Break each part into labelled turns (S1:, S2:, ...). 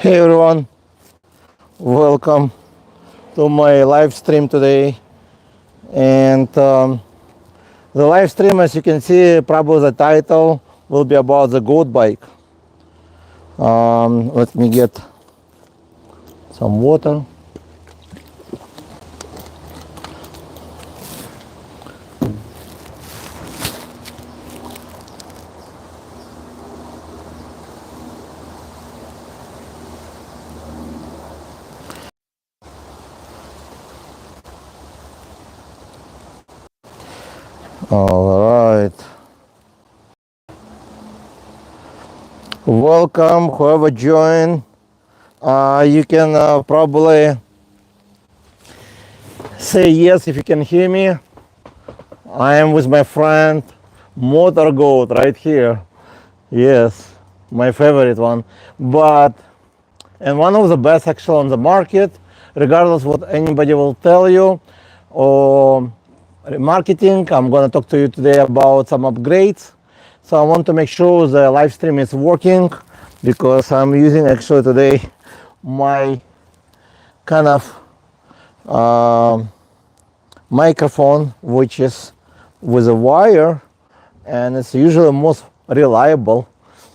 S1: Hey everyone, welcome to my live stream today. And the live stream, as you can see, probably the title will be about the goat bike. Let me get some water. All right. Welcome, whoever joined. You can probably say yes if you can hear me. I am with my friend Motor Goat right here. Yes, my favorite one. And one of the best actually on the market, regardless what anybody will tell you or marketing. I'm going to talk to you today about some upgrades. So I want to make sure the live stream is working because I'm using actually today my kind of microphone, which is with a wire, and it's usually most reliable,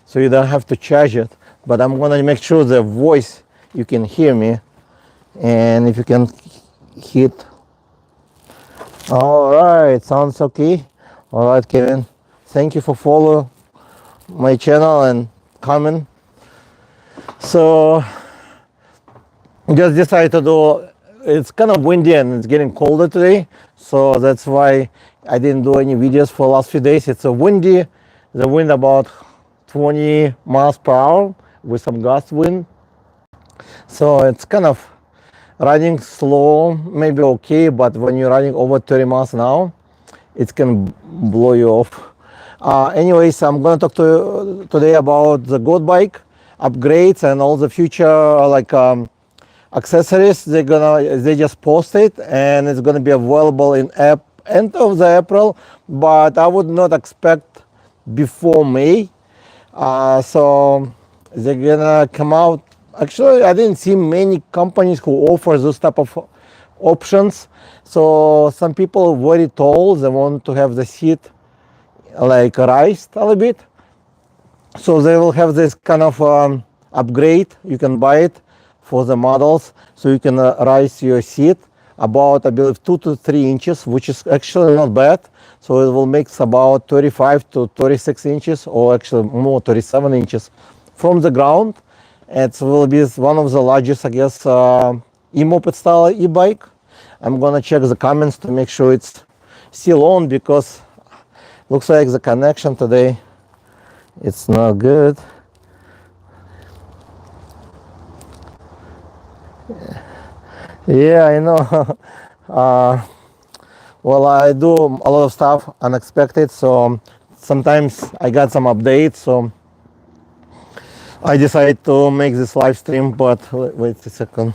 S1: so you don't have to charge it. But I'm gonna make sure the voice, you can hear me, and if you can hit. All right, sounds okay. All right, Kevin, thank you for following my channel and comment. So just decided to do, it's kind of windy and it's getting colder today, so that's why I didn't do any videos for the last few days. It's a windy, the wind about 20 miles per hour with some gust wind, so it's kind of running slow, maybe okay, but when you're running over 30 miles an hour, it can blow you off. Anyways, I'm going to talk to you today about the goat bike upgrades and all the future accessories they just posted, and it's gonna be available in end of the April, but I would not expect before May. So they're gonna come out. Actually, I didn't see many companies who offer this type of options. So some people very tall, they want to have the seat like raised a little bit. So they will have this kind of upgrade. You can buy it for the models, so you can raise your seat about, I believe, 2 to 3 inches, which is actually not bad. So it will make about 35 to 36 inches, or actually more, 37 inches from the ground. It will be one of the largest, I guess, e-moped style e-bike. I'm gonna check the comments to make sure it's still on, because looks like the connection today, it's not good. Yeah, I know. Well, I do a lot of stuff unexpected, so sometimes I got some updates, so I decided to make this live stream. But wait a second.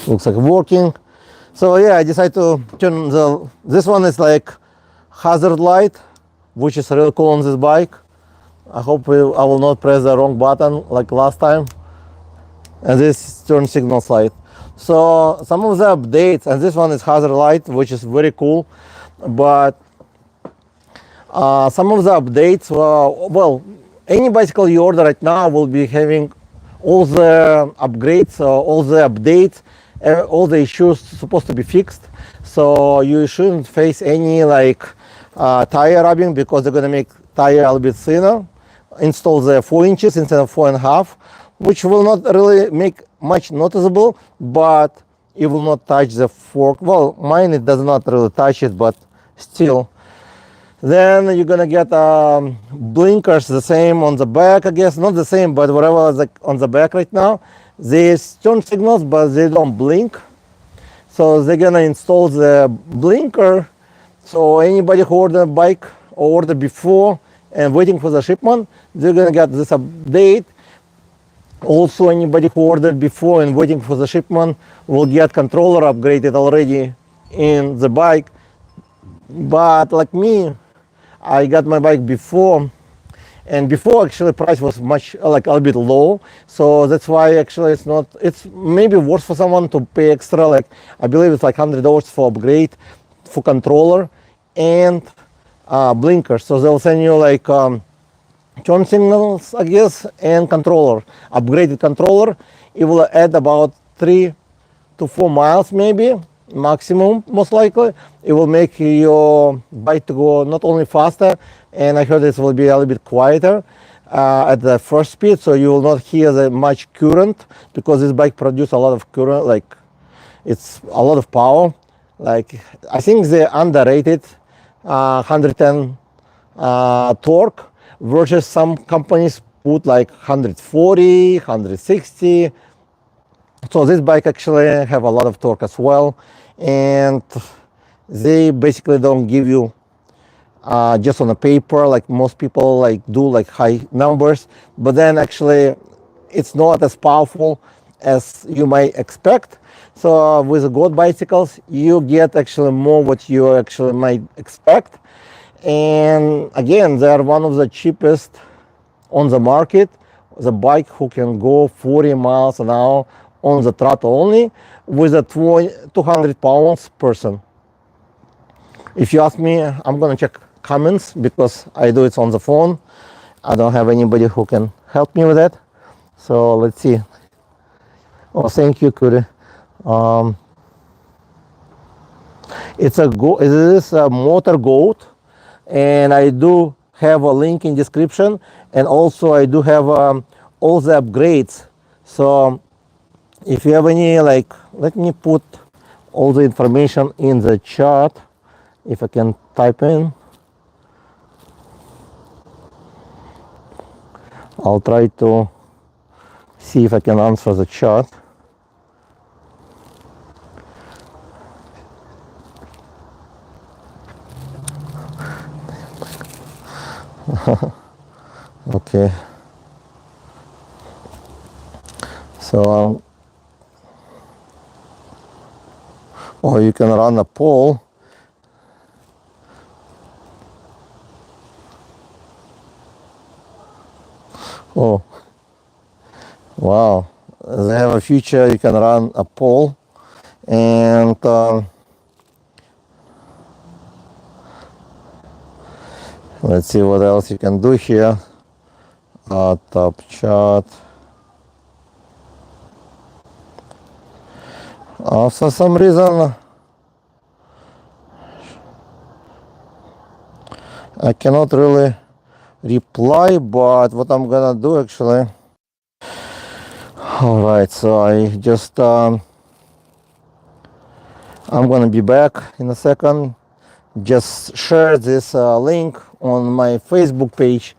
S1: Looks like working. So yeah, I decided to turn this one is like hazard light, which is really cool on this bike. I hope I will not press the wrong button like last time. And this turn signal light. So some of the updates, and this one is hazard light, which is very cool. But some of the updates, well, any bicycle you order right now will be having all the upgrades, all the updates, all the issues supposed to be fixed. So you shouldn't face any tire rubbing, because they're gonna make tire a little bit thinner. Install the 4 inches instead of 4.5, which will not really make much noticeable, but it will not touch the fork. Well, mine, it does not really touch it, but still. Then you're gonna get blinkers, the same on the back, I guess. Not the same, but whatever is on the back right now. They turn signals, but they don't blink. So they're gonna install the blinker. So anybody who ordered a bike or ordered before and waiting for the shipment, they're gonna get this update. Also, anybody who ordered before and waiting for the shipment will get controller upgraded already in the bike. But like me, I got my bike before, And before, actually, price was much like a little bit low, so that's why actually it's not. It's maybe worth for someone to pay extra. Like I believe it's like $100 for upgrade, for controller and blinkers. So they'll send you like turn signals, I guess, and controller, upgraded controller. It will add about 3 to 4 miles maybe maximum, most likely. It will make your bike to go not only faster, and I heard this will be a little bit quieter at the first speed, so you will not hear the much current, because this bike produces a lot of current, like it's a lot of power. Like I think they underrated 110 torque, versus some companies put like 140, 160. So this bike actually have a lot of torque as well, and they basically don't give you just on the paper like most people like do, like high numbers, but then actually it's not as powerful as you might expect. So with the goat bicycles you get actually more what you actually might expect. And again, they are one of the cheapest on the market, the bike who can go 40 miles an hour on the throttle only, with a 200 pounds person. If you ask me, I'm gonna check comments because I do it on the phone. I don't have anybody who can help me with that. So let's see. Oh, thank you, Kuri. It is a motor goat, and I do have a link in description, and also I do have all the upgrades. So if you have any, like, let me put all the information in the chat, if I can type in. I'll try to see if I can answer the chat. Okay. So, or you can run a poll. Oh, wow. They have a feature, you can run a poll, and let's see what else you can do here. Top chart. For some reason, I cannot really reply, but what I'm gonna do actually. All right, so I just I'm gonna be back in a second. Just share this link on my Facebook page,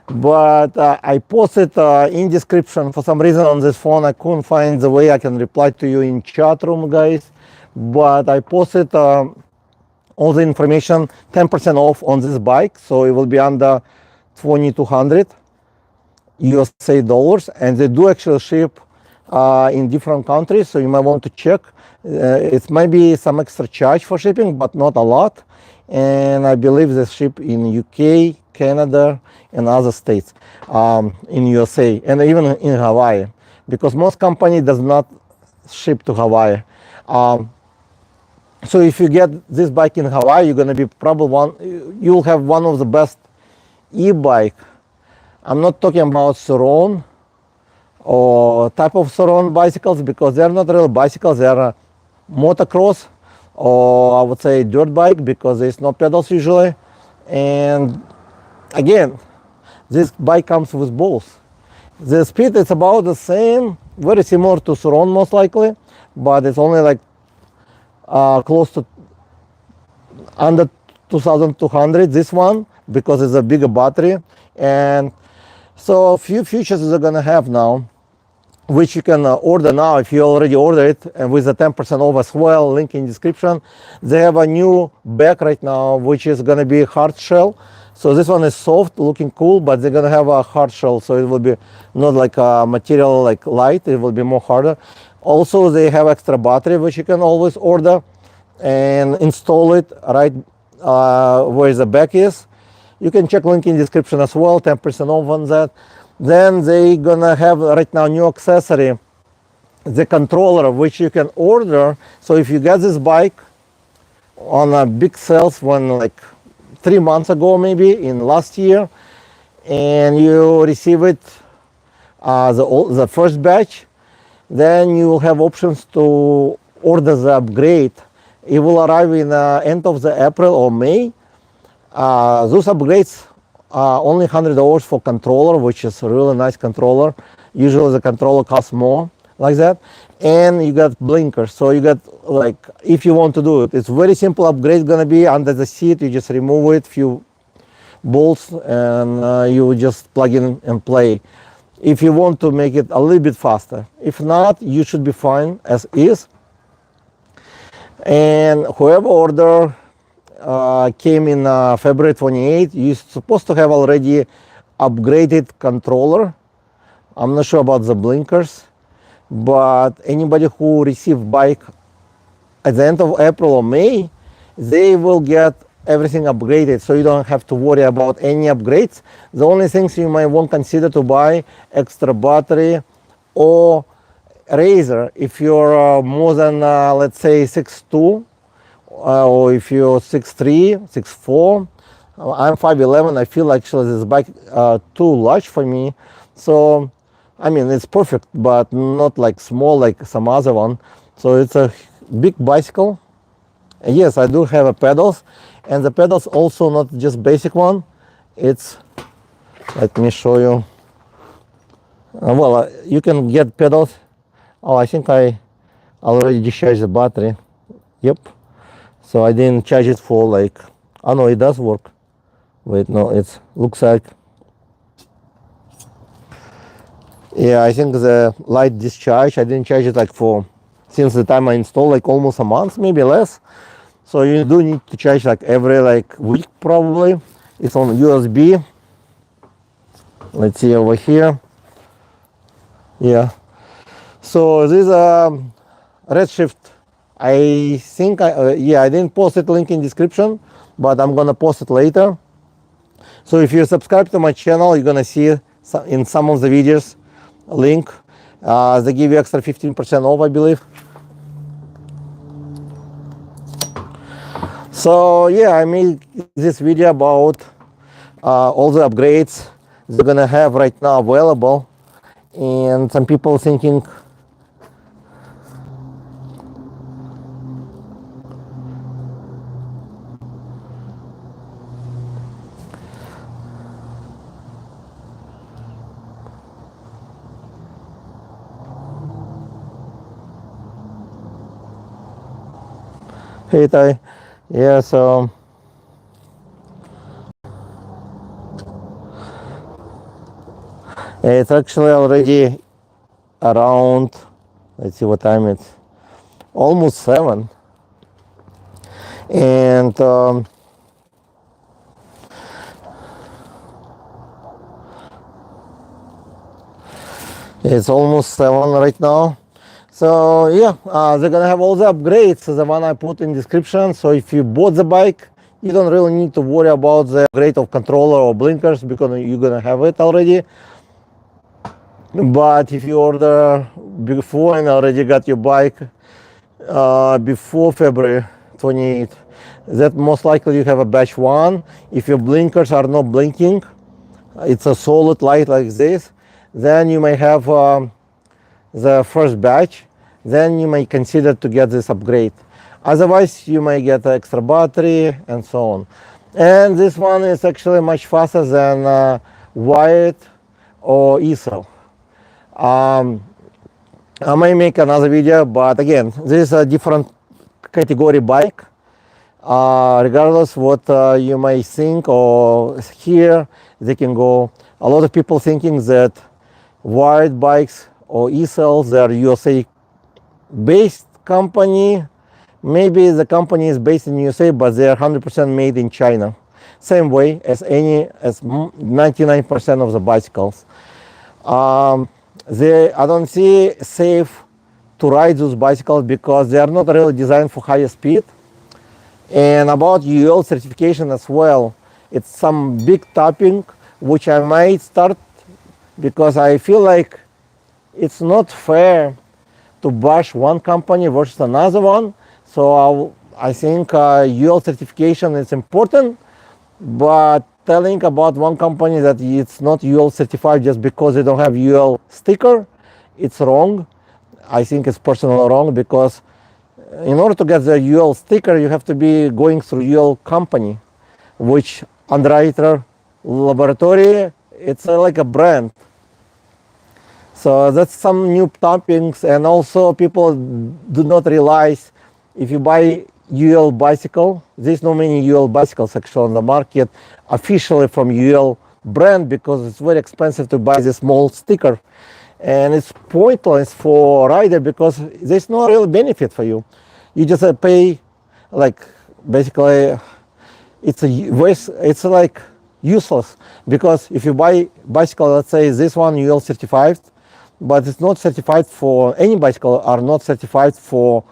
S1: but I posted in description. For some reason on this phone I couldn't find the way I can reply to you in chat room, guys, but I posted all the information, 10% off on this bike, so it will be under 2,200 USA dollars, and they do actually ship in different countries, so you might want to check. It might be some extra charge for shipping, but not a lot. And I believe they ship in UK, Canada, and other states in USA, and even in Hawaii, because most company does not ship to Hawaii. So if you get this bike in Hawaii, you're going to be probably you'll have one of the best e-bike. I'm not talking about Suron or type of Suron bicycles, because they're not real bicycles. They are motocross, or I would say dirt bike, because there's no pedals usually. And again, this bike comes with both. The speed is about the same, very similar to Suron most likely, but it's only like close to under 2,200, this one, because it's a bigger battery. And so a few features they're gonna have now, which you can order now if you already order it, and with the 10% off as well, link in description. They have a new back right now, which is gonna be hard shell. So this one is soft, looking cool, but they're gonna have a hard shell, so it will be not like a material like light, it will be more harder. Also, they have extra battery, which you can always order and install it right where the back is. You can check link in description as well, 10% off on that. Then they gonna have right now new accessory, the controller, which you can order. So if you get this bike on a big sales one like 3 months ago, maybe in last year, and you receive it the first batch, then you will have options to order the upgrade. It will arrive in the end of the April or May. Those upgrades are only $100 for controller, which is a really nice controller. Usually the controller costs more like that. And you got blinkers. So you got, like, if you want to do it, it's very simple upgrade gonna be under the seat. You just remove it, few bolts, and you just plug in and play. If you want to make it a little bit faster. If not, you should be fine as is. And whoever order came in February 28th, you're supposed to have already upgraded controller. I'm not sure about the blinkers, but anybody who received bike at the end of April or May, they will get everything upgraded, so you don't have to worry about any upgrades. The only things you might want to consider to buy extra battery or razor if you're more than let's say 6'2", or if you're 6'3", 6'4". I'm 5'11". I feel actually this bike too large for me. So I mean, it's perfect, but not like small like some other one. So it's a big bicycle. And yes, I do have a pedals, and the pedals also not just basic one. It's, let me show you. Well, you can get pedals. Oh, I think I already discharged the battery. Yep. So I didn't charge it for like, oh no, it does work. Wait, no, it looks like, yeah, I think the light discharge, I didn't charge it like for, since the time I installed, like almost a month, maybe less. So you do need to charge like every like week probably. It's on USB. Let's see over here. Yeah. So this is Redshift. I think yeah, I didn't post it link in description, but I'm gonna post it later. So if you subscribe to my channel, you're gonna see in some of the videos a link. They give you extra 15% off, I believe. So yeah, I made this video about all the upgrades they're gonna have right now available, and some people thinking, hey Ty, yeah, so it's actually already around, let's see what time it's, almost 7. And it's almost 7 right now. So yeah, they're gonna have all the upgrades, the one I put in description. So if you bought the bike, you don't really need to worry about the upgrade of controller or blinkers, because you're gonna have it already. But if you order before and already got your bike before February 28th, that most likely you have a batch 1. If your blinkers are not blinking, it's a solid light like this, then you may have the first batch. Then you may consider to get this upgrade. Otherwise, you may get extra battery and so on. And this one is actually much faster than wired or e-cell. I may make another video, but again, this is a different category bike. Regardless what you may think or hear, they can go. A lot of people thinking that wired bikes or e-cells, they are USA based company. Maybe the company is based in USA, but they are 100% made in China. Same way as 99% of the bicycles. I don't see safe to ride those bicycles because they are not really designed for higher speed. And about UL certification as well, It's some big topic which I might start because I feel like it's not fair to bash one company versus another one. So I think UL certification is important, but telling about one company that it's not UL certified just because they don't have UL sticker, it's wrong. I think it's personally wrong because in order to get the UL sticker, you have to be going through UL company, which underwriter, laboratory, it's like a brand. So that's some new topics, and also people do not realize if you buy UL bicycle, there's no many UL bicycles actually on the market officially from UL brand because it's very expensive to buy this small sticker, and it's pointless for rider because there's no real benefit for you. You just pay, like basically it's like useless because if you buy bicycle, let's say this one UL certified, but it's not certified for any bicycle are not certified for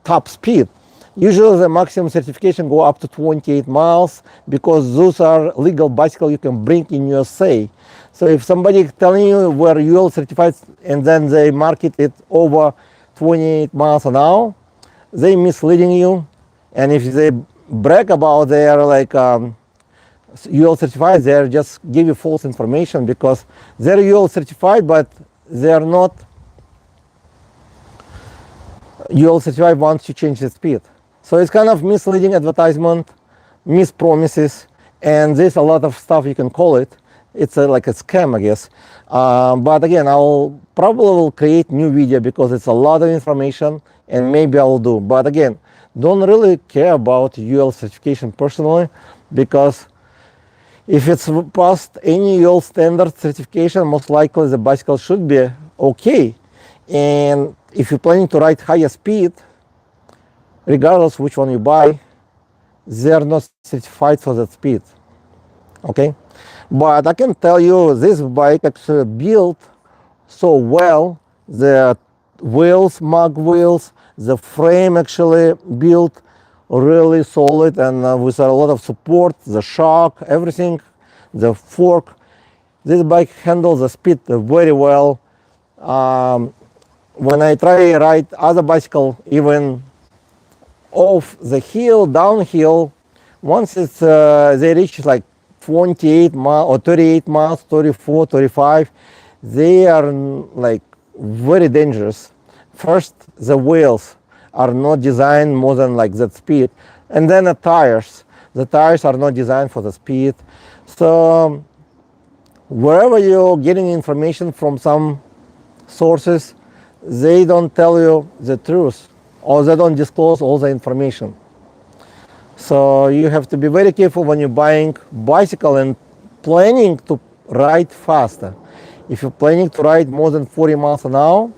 S1: top speed. Usually the maximum certification go up to 28 miles because those are legal bicycle you can bring in USA. So if somebody telling you where UL certified and then they market it over 28 miles an hour, they misleading you. And if they brag about their like UL certified, they just give you false information because they're UL certified, but they are not UL certified once you change the speed. So it's kind of misleading advertisement, mispromises, and there's a lot of stuff you can call it. It's like a scam, I guess. But again, I'll probably will create new video because it's a lot of information, and maybe I will do. But again, don't really care about UL certification personally because if it's past any UL standard certification, most likely the bicycle should be okay. And if you're planning to ride higher speed, regardless which one you buy, they're not certified for that speed. Okay? But I can tell you this bike actually built so well. The wheels, mag wheels, the frame actually built really solid and with a lot of support, the shock, everything, the fork. This bike handles the speed very well. When I try ride other bicycle, even off the hill, downhill, once it's they reach like 28 miles or 38 miles, 34, 35, they are like very dangerous. First, the wheels are not designed more than like that speed, and then the tires are not designed for the speed. So wherever you're getting information from some sources, they don't tell you the truth or they don't disclose all the information. So you have to be very careful when you're buying bicycle and planning to ride faster. If you're planning to ride more than 40 miles an hour,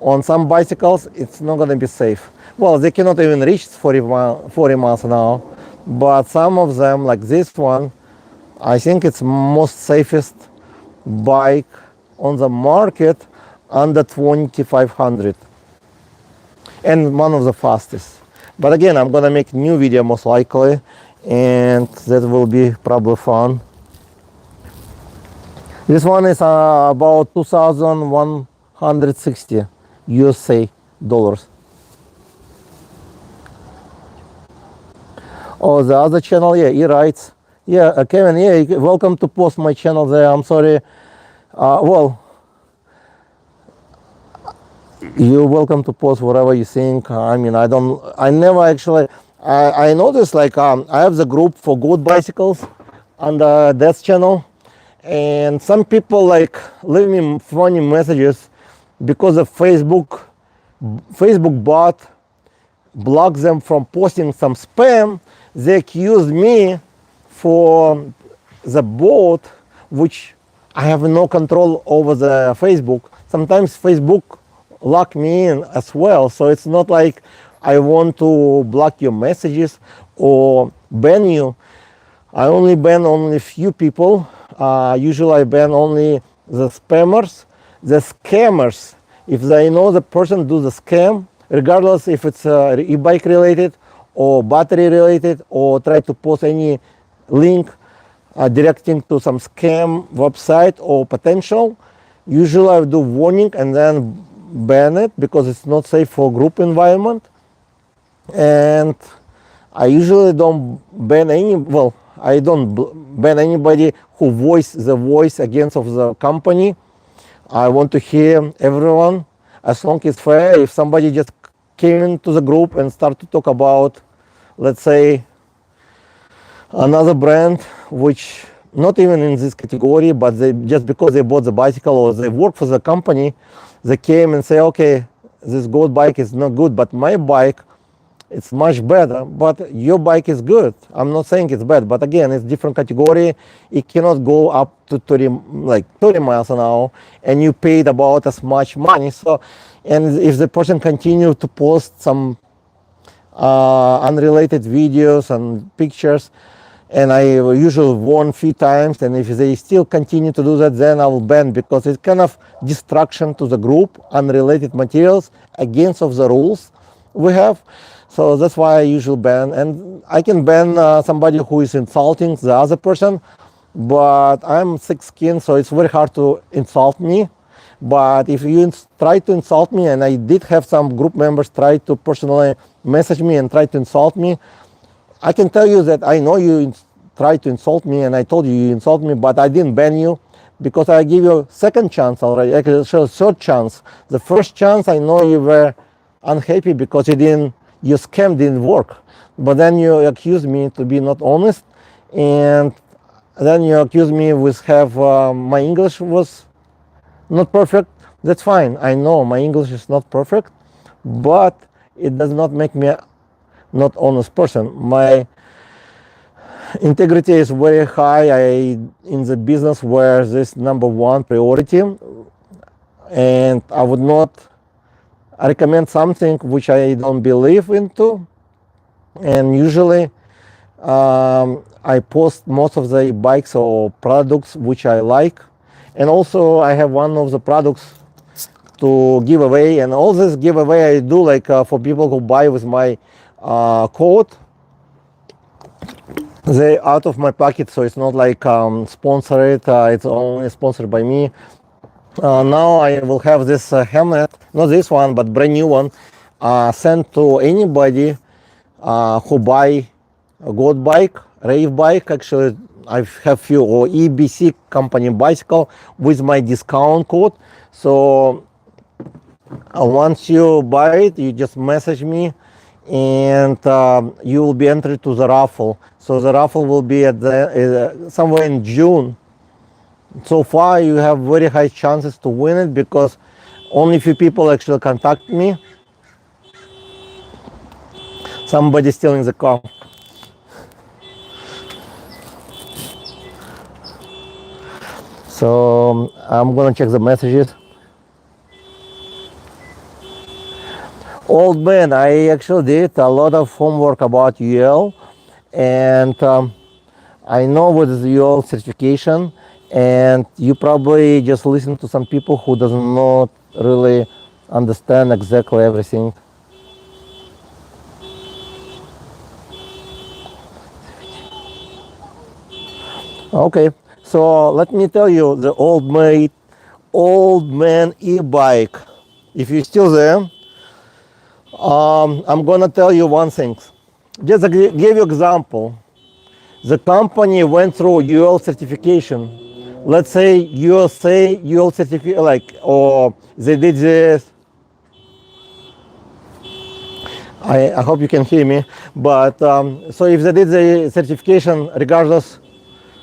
S1: on some bicycles, it's not going to be safe. Well, they cannot even reach 40 miles an hour, but some of them, like this one, I think it's most safest bike on the market under 2500 and one of the fastest. But again, I'm gonna make new video most likely, and that will be probably fun. This one is about 2,160 USA dollars. Oh, the other channel, yeah, he writes. Yeah, Kevin, yeah, welcome to post my channel there. I'm sorry. Well, you're welcome to post whatever you think. I mean, I never actually, I noticed like I have the group for good bicycles on that channel, and some people like leave me funny messages because of Facebook bot blocks them from posting some spam. They accuse me for the bot, which I have no control over the Facebook. Sometimes Facebook lock me in as well. So it's not like I want to block your messages or ban you. I only ban only few people. Usually I ban only the spammers, the scammers. If they know the person do the scam, regardless if it's e-bike related or battery related or try to post any link directing to some scam website or potential, usually I do warning and then ban it because it's not safe for group environment. And I usually don't ban I don't ban anybody who voice the voice against of the company. I want to hear everyone as long as it's fair. If somebody just came into the group and started to talk about, let's say, another brand, which not even in this category, but they just because they bought the bicycle or they work for the company, they came and say, okay, this goat bike is not good, but my bike, it's much better, but your bike is good. I'm not saying it's bad, but again, it's different category. It cannot go up to 30 miles an hour, and you paid about as much money. So, and if the person continue to post some unrelated videos and pictures, and I usually warn a few times, and if they still continue to do that, then I will ban, because it's kind of distraction to the group, unrelated materials against of the rules we have. So that's why I usually ban. And I can ban somebody who is insulting the other person, but I'm thick-skinned, so it's very hard to insult me. But if you try to insult me, and I did have some group members try to personally message me and try to insult me, I can tell you that I know you tried to insult me, and I told you insult me, but I didn't ban you because I give you a second chance already, actually third chance. The first chance, I know you were unhappy because your scam didn't work. But then you accuse me to be not honest, and then you accuse me with my English was not perfect. That's fine. I know my English is not perfect, but it does not make me not honest person. My integrity is very high. In the business where this number one priority, and I would not recommend something which I don't believe into. And usually I post most of the bikes or products which I like, and also I have one of the products to give away, and all this giveaway I do like for people who buy with my code. They out of my pocket, so it's not like sponsored. It's only sponsored by me. Now I will have this helmet, not this one, but brand new one, sent to anybody who buy a goat bike, rave bike. Actually, I have few, or ebike company bicycle with my discount code. So once you buy it, you just message me, and you will be entered to the raffle. So the raffle will be at somewhere in June. So far, you have very high chances to win it because only few people actually contact me. Somebody still in the car. So I'm gonna check the messages. Old man, I actually did a lot of homework about UL, and I know what is UL certification, and you probably just listen to some people who does not really understand exactly everything. Okay, so let me tell you the old man e-bike. If you're still there, I'm gonna tell you one thing. Just to give you example, the company went through UL certification. Let's say USA UL certificate, or they did this. I hope you can hear me. But so if they did the certification, regardless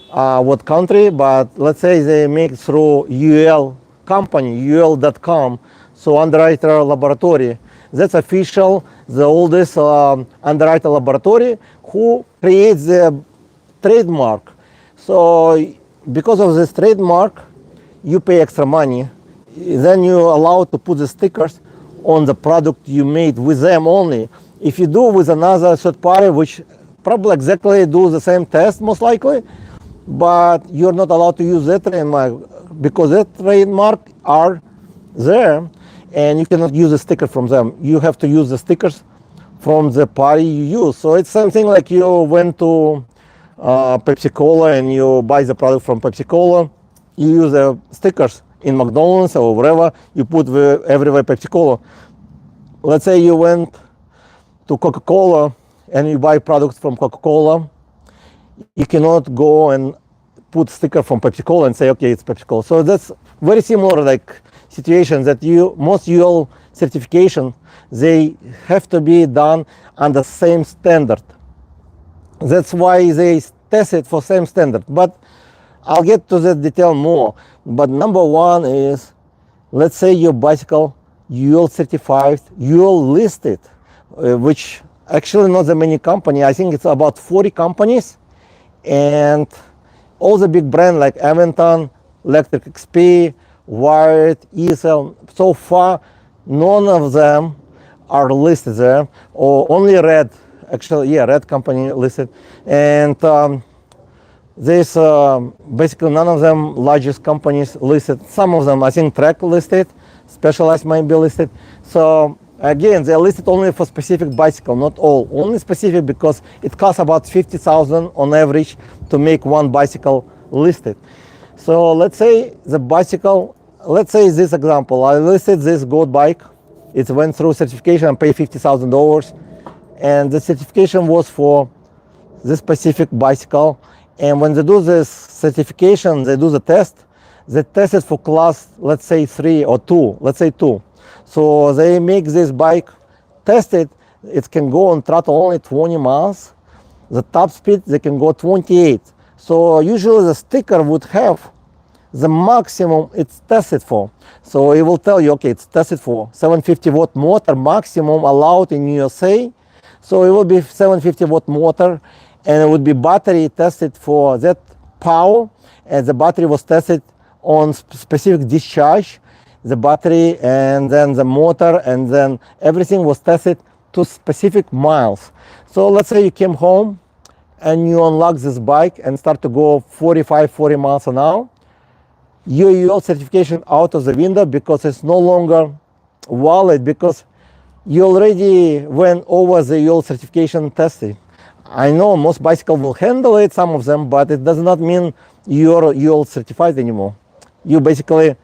S1: what country, but let's say they make through UL company, ul.com, so underwriter laboratory. That's official, the oldest underwriter laboratory who creates the trademark. So because of this trademark, you pay extra money. Then you're allowed to put the stickers on the product you made with them only. If you do with another third party, which probably exactly do the same test most likely, but you're not allowed to use that trademark because that trademark are there, and you cannot use a sticker from them. You have to use the stickers from the party you use. So it's something like you went to Pepsi Cola and you buy the product from Pepsi Cola, you use the stickers in McDonald's or wherever, you put everywhere Pepsi Cola. Let's say you went to Coca-Cola and you buy products from Coca-Cola, you cannot go and put sticker from Pepsi Cola and say, okay, it's Pepsi Cola. So that's very similar like situation that most UL certification, they have to be done on the same standard. That's why they test it for same standard. But I'll get to that detail more. But number one is, let's say your bicycle UL certified, UL listed, which actually not that many company. I think it's about 40 companies, and all the big brands like Aventon, Electric XP, Wired, ESL. So far, none of them are listed there, or only Red. Actually, yeah, Red company listed, and there's basically none of them largest companies listed. Some of them, I think, Trek listed, Specialized might be listed. So again, they're listed only for specific bicycle, not all. Only specific because it costs about 50,000 on average to make one bicycle listed. So let's say the bicycle, let's say this example, I listed this goat bike. It went through certification and paid $50,000, and the certification was for this specific bicycle. And when they do this certification, they do the test. They test it for class, let's say 3 or 2, let's say 2. So they make this bike, test it, it can go on throttle only 20 miles. The top speed, they can go 28. So usually the sticker would have the maximum it's tested for. So it will tell you, okay, it's tested for 750 watt motor, maximum allowed in USA. So it will be 750 watt motor, and it would be battery tested for that power, and the battery was tested on specific discharge, the battery and then the motor, and then everything was tested to specific miles. So let's say you came home and you unlock this bike and start to go 45, 40 miles an hour. Your UL certification out of the window because it's no longer valid, because you already went over the UL certification testing. I know most bicycles will handle it, some of them, but it does not mean you're UL certified anymore. You basically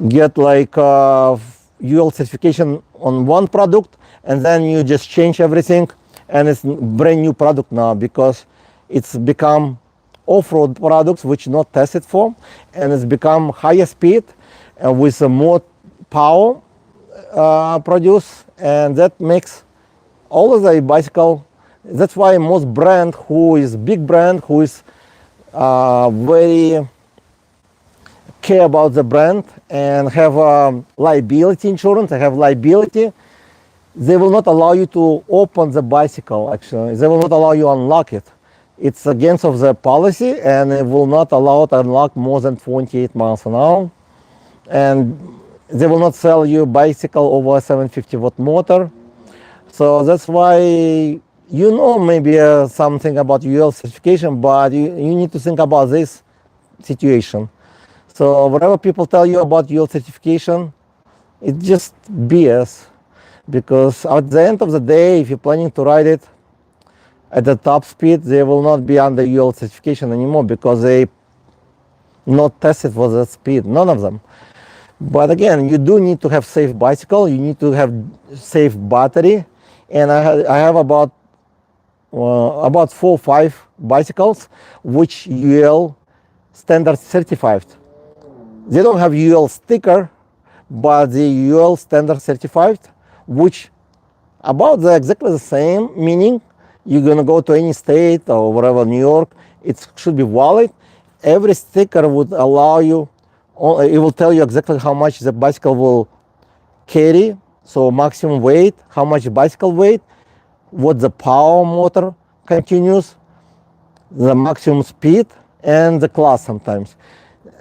S1: get like UL certification on one product, and then you just change everything, and it's brand new product now because it's become off-road products which not tested for, and it's become higher speed with more power produced, and that makes all of the bicycle. That's why most brand who is big brand, who is very care about the brand and have liability insurance, they have liability, they will not allow you to open the bicycle. Actually, they will not allow you to unlock it. It's against of the policy, and it will not allow to unlock more than 28 miles an hour. And they will not sell you bicycle over 750 watt motor. So that's why, you know, maybe something about UL certification, but you need to think about this situation. So whatever people tell you about UL certification, it's just BS. Because at the end of the day, if you're planning to ride it at the top speed, they will not be under UL certification anymore because they not tested for that speed, none of them. But again, you do need to have safe bicycle, you need to have safe battery, and I have about 4 or 5 bicycles which UL standard certified. They don't have UL sticker, but the UL standard certified, which about exactly the same, meaning you're gonna go to any state or whatever, New York, it should be valid. Every sticker would allow you, it will tell you exactly how much the bicycle will carry, so maximum weight, how much bicycle weight, what the power motor continues, the maximum speed, and the class sometimes.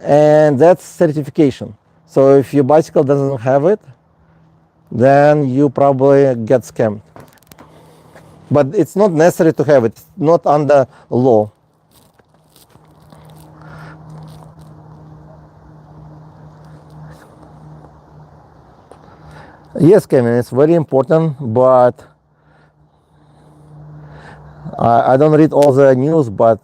S1: And that's certification. So if your bicycle doesn't have it, then you probably get scammed. But it's not necessary to have it, it's not under law. Yes, Kevin, it's very important, but I don't read all the news, but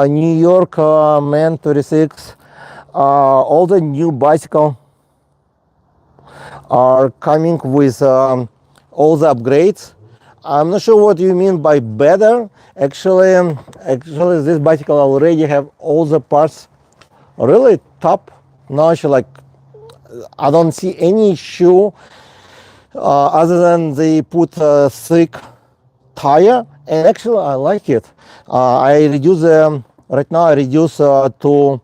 S1: New York Man 26, all the new bicycle are coming with all the upgrades. I'm not sure what you mean by better. Actually, this bicycle already have all the parts really top notch. Like, I don't see any issue other than they put a thick tire, and actually I like it. I reduce right now. I reduce to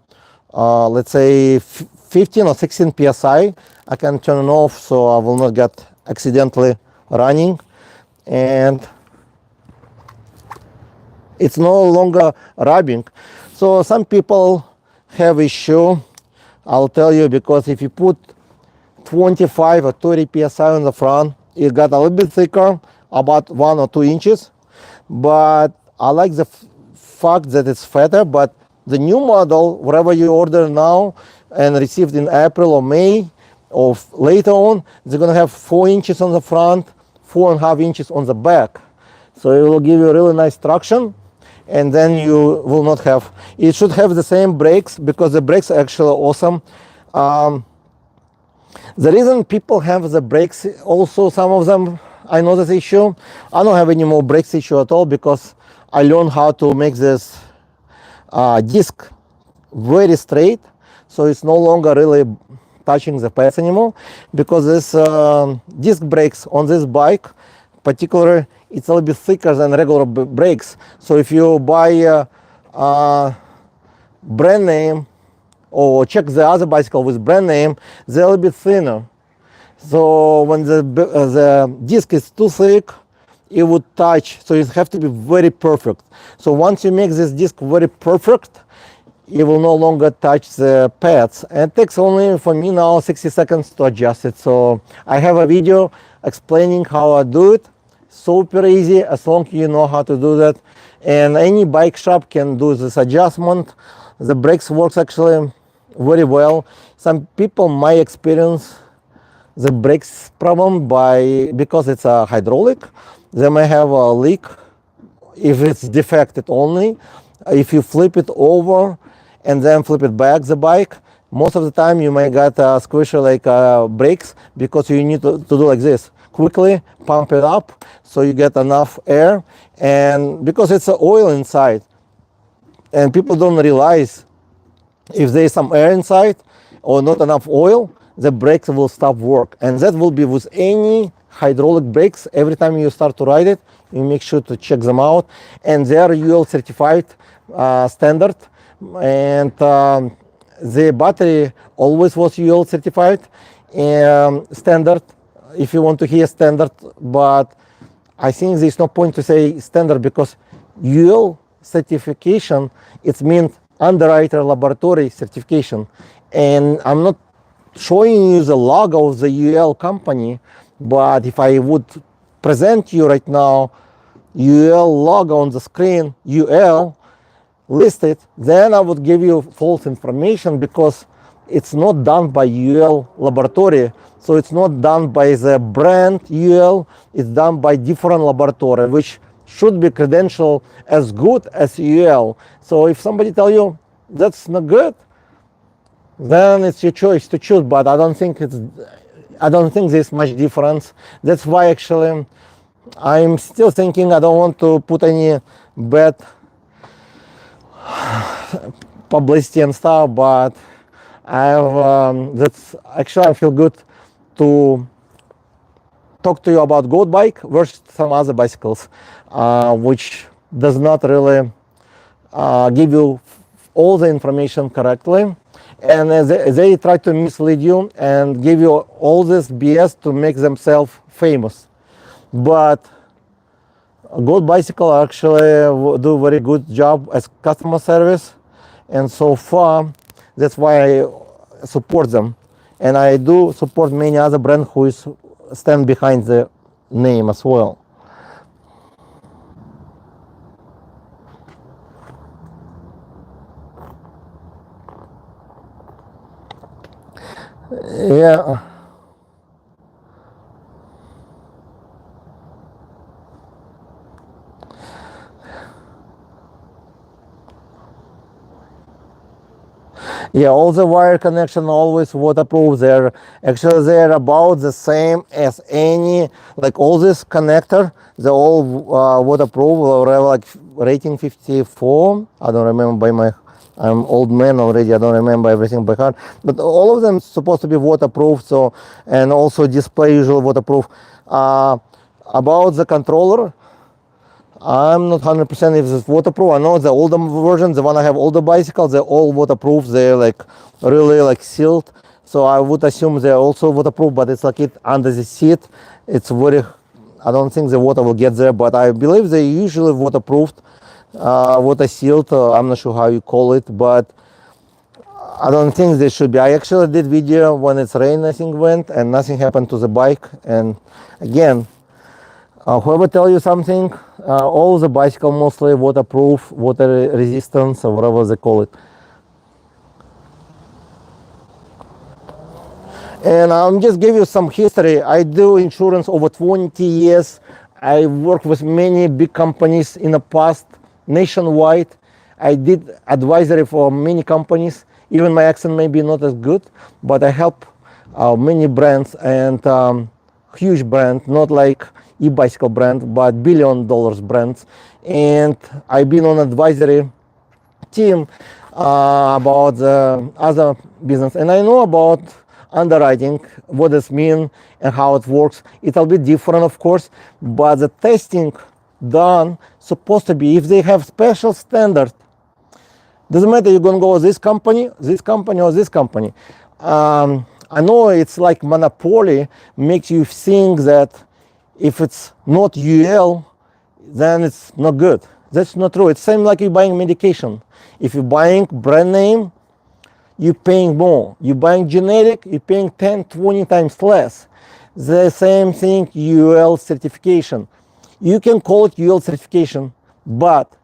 S1: let's say 15 or 16 psi. I can turn it off so I will not get accidentally running, and it's no longer rubbing. So some people have issue. I'll tell you, because if you put 25 or 30 psi on the front, it got a little bit thicker, about 1 or 2 inches. But I like the fact that it's fatter. But the new model, whatever you order now and received in April or May or later on, they're gonna have 4 inches on the front, 4.5 inches on the back. So it will give you really nice traction, and then you will not have, it should have the same brakes, because the brakes are actually awesome. The reason people have the brakes, also some of them, I know this issue. I don't have any more brakes issue at all, because I learned how to make this disc very straight, so it's no longer really touching the pads anymore. Because this disc brakes on this bike particularly, it's a little bit thicker than regular brakes. So if you buy brand name, or check the other bicycle with brand name, they're a little bit thinner. So when the disc is too thick, it would touch. So it have to be very perfect. So once you make this disc very perfect, it will no longer touch the pads. And it takes only, for me now, 60 seconds to adjust it. So I have a video explaining how I do it. Super easy, as long as you know how to do that. And any bike shop can do this adjustment. The brakes works actually very well. Some people might experience the brakes problem because it's a hydraulic. They may have a leak if it's defected only. If you flip it over and then flip it back, the bike, most of the time you may get squishy like brakes, because you need to do like this. Quickly pump it up so you get enough air, and because it's oil inside, and people don't realize if there is some air inside or not enough oil, the brakes will stop work. And that will be with any hydraulic brakes. Every time you start to ride it, you make sure to check them out, and they are UL certified standard, and the battery always was UL certified standard, if you want to hear standard. But I think there's no point to say standard, because UL certification, it means underwriter laboratory certification. And I'm not showing you the logo of the UL company, but if I would present you right now UL logo on the screen, UL listed, then I would give you false information, because it's not done by UL laboratory. So it's not done by the brand UL, it's done by different laboratory, which should be credentialed as good as UL. So if somebody tell you that's not good, then it's your choice to choose. But I don't think there's much difference. That's why actually I'm still thinking I don't want to put any bad publicity and stuff, but that's actually, I feel good to talk to you about Goat bike versus some other bicycles, which does not really give you all the information correctly, and they try to mislead you and give you all this BS to make themselves famous. But Goat bicycle actually do very good job as customer service, and so far that's why I support them. And I do support many other brands who stand behind the name as well. Yeah. Yeah, all the wire connection always waterproof. They're about the same as any, like all this connector, they're all waterproof or like rating 54. I don't remember by my, I'm old man already. I don't remember everything by heart, but all of them supposed to be waterproof. So, and also display usually waterproof. About the controller, I'm not 100% if it's waterproof. I know the older versions, the one I have older bicycles, they're all waterproof. They're like really like sealed. So I would assume they're also waterproof, but it's like it under the seat. It's very, I don't think the water will get there, but I believe they're usually waterproofed, water sealed. I'm not sure how you call it, but I don't think they should be. I actually did video when it's rain, I think went, and nothing happened to the bike. And again, whoever tell you something, all the bicycle mostly waterproof, water resistance, or whatever they call it. And I'm just give you some history. I do insurance over 20 years. I worked with many big companies in the past, nationwide. I did advisory for many companies. Even my accent may be not as good, but I help many brands and huge brand, not like e-bicycle brand, but $1 billion brands. And I've been on advisory team about the other business, and I know about underwriting, what this mean and how it works. It'll be different, of course, but the testing done supposed to be, if they have special standard, doesn't matter you're gonna go with this company, or this company. I know it's like monopoly makes you think that if it's not UL, then it's not good. That's not true. It's same like you buying medication. If you're buying brand name, you're paying more. You're buying generic, you're paying 10, 20 times less. The same thing, UL certification. You can call it UL certification, but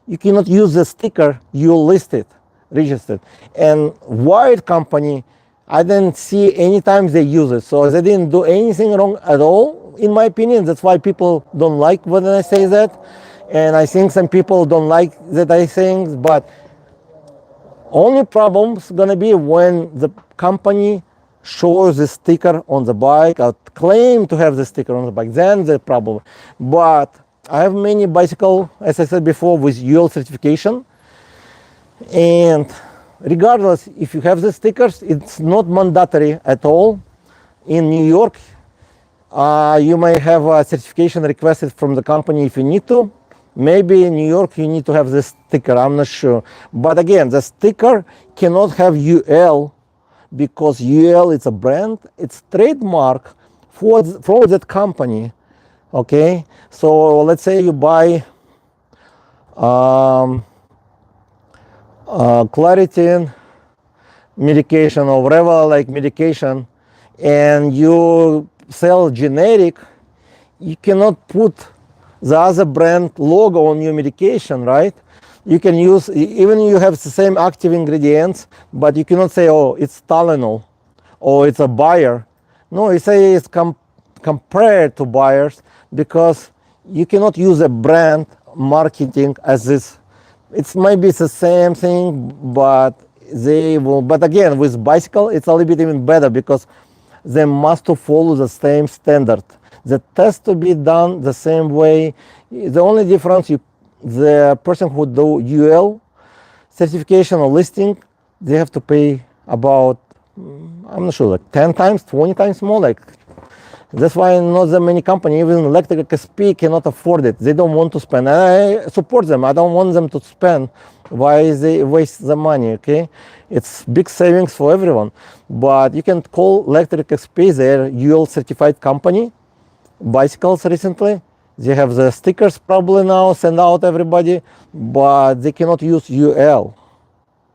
S1: you cannot use the sticker you listed, registered. And Wired company, I didn't see any time they use it. So they didn't do anything wrong at all, in my opinion. That's why people don't like when I say that. And I think some people don't like that I think, but only problem's gonna be when the company shows the sticker on the bike or claim to have the sticker on the bike, then the problem. But I have many bicycle, as I said before, with UL certification. And regardless, if you have the stickers, it's not mandatory at all. In New York, you may have a certification requested from the company if you need to. Maybe in New York you need to have this sticker, I'm not sure. But again, the sticker cannot have UL because UL is a brand, it's trademark from that company. Okay, so let's say you buy Claritin medication or whatever, like medication, and you sell generic, you cannot put the other brand logo on your medication, right? You can use, even you have the same active ingredients, but you cannot say, oh, it's Tylenol or it's a Bayer. No, you say it's compared to Bayers because you cannot use a brand marketing as this. It's maybe it's the same thing, but they will. But again, with bicycle, it's a little bit even better because they must follow the same standard. The test to be done the same way. The only difference, the person who do UL certification or listing, they have to pay about, I'm not sure, like 10 times, 20 times more. Like that's why not that many companies, even Electric XP, cannot afford it. They don't want to spend. And I support them. I don't want them to spend. Why they waste the money? Okay, it's big savings for everyone. But you can call Electric XP, their UL certified company. Bicycles recently, they have the stickers probably now send out everybody, but they cannot use UL.